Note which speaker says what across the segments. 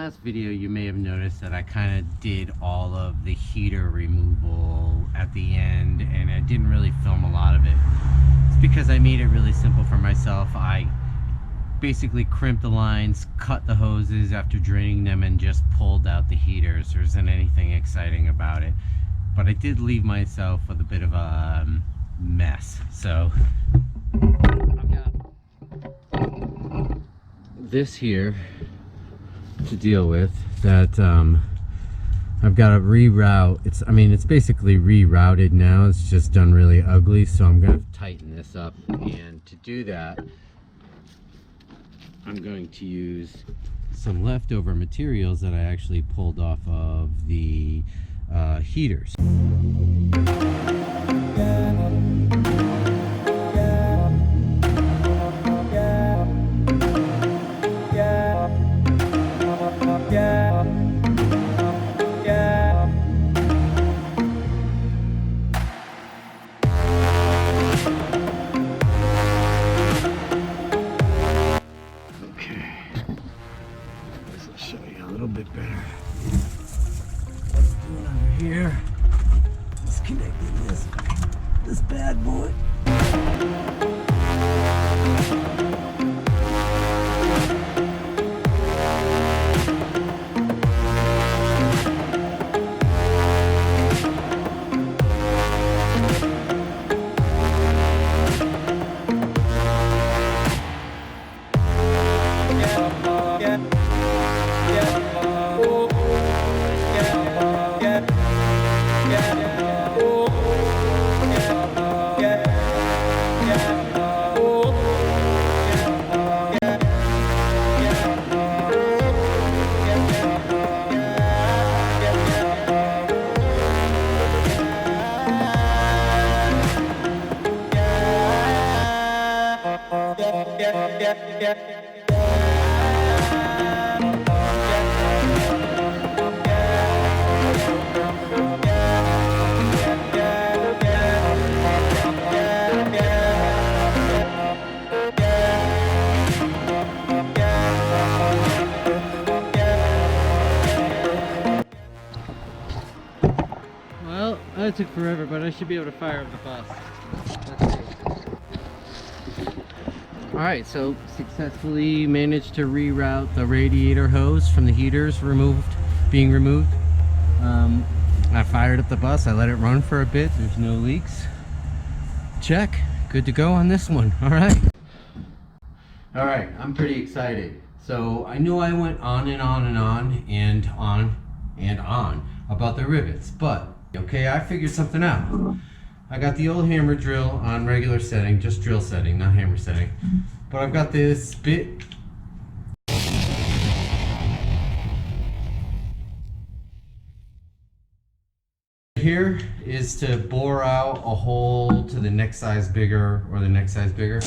Speaker 1: last video you may have noticed that I kind of did all of the heater removal at the end, and I didn't really film a lot of it. It's because I made it really simple for myself. I basically crimped the lines, cut the hoses after draining them, and just pulled out the heaters. There isn't anything exciting about it, but I did leave myself with a bit of a mess. So I've got this here to deal with, that I've got to reroute. It's basically rerouted now. It's just done really ugly, so I'm going to tighten this up, and to do that I'm going to use some leftover materials that I actually pulled off of the heaters. Here, just connecting this bad boy. Well, that took forever, but I should be able to fire up the bus. Alright, so successfully managed to reroute the radiator hose from the heaters being removed. I fired up the bus, I let it run for a bit, there's no leaks. Check, good to go on this one. Alright, I'm pretty excited. So I know I went on and on and on and on and on about the rivets, but okay, I figured something out. I got the old hammer drill on regular setting, just drill setting, not hammer setting. But I've got this bit. Here is to bore out a hole to the next size bigger, or the next size bigger.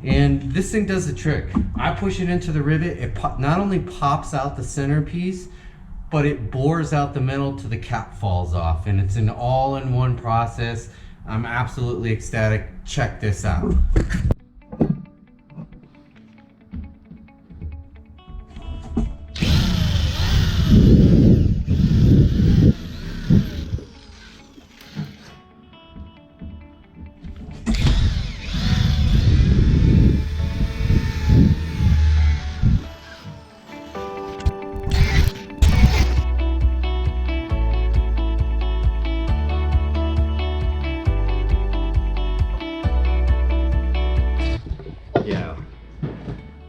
Speaker 1: And this thing does the trick. I push it into the rivet, it not only pops out the centerpiece, but it bores out the metal till the cap falls off, and it's an all-in-one process. I'm absolutely ecstatic. Check this out.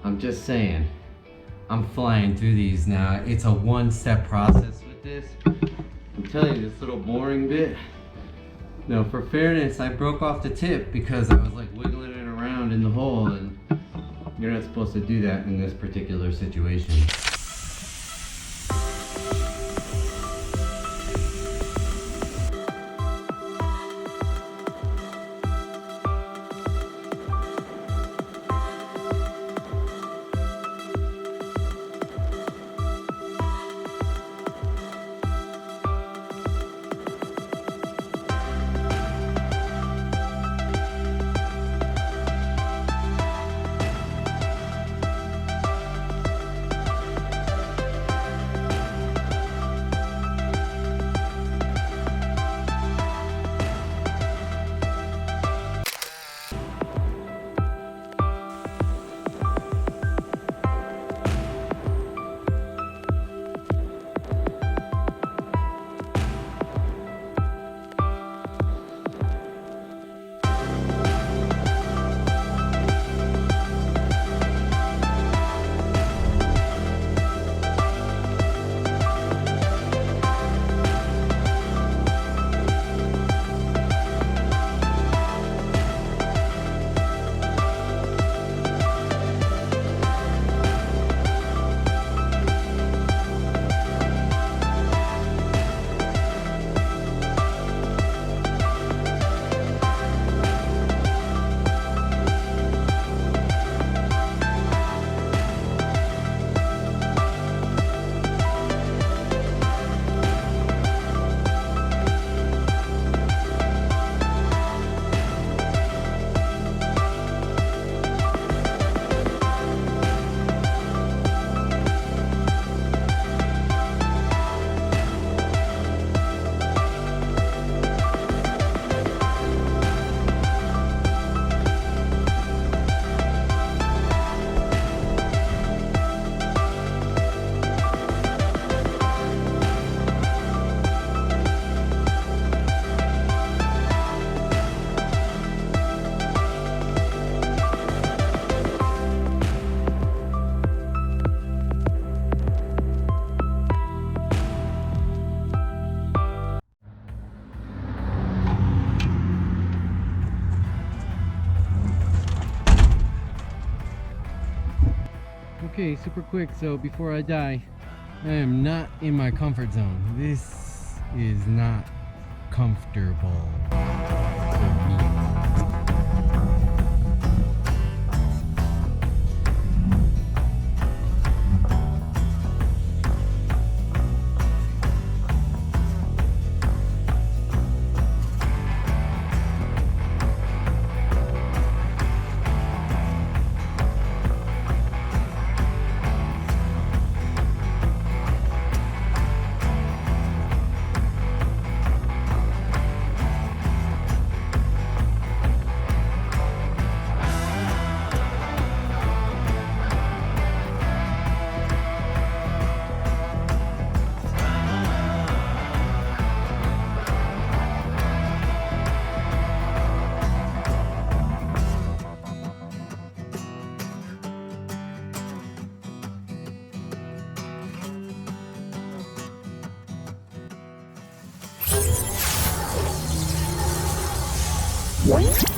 Speaker 1: I'm just saying, I'm flying through these now. It's a one-step process with this. I'm telling you, this little boring bit. No, for fairness, I broke off the tip because I was like wiggling it around in the hole, and you're not supposed to do that in this particular situation. Okay, super quick. So before I die, I am not in my comfort zone. This is not comfortable for me.
Speaker 2: What?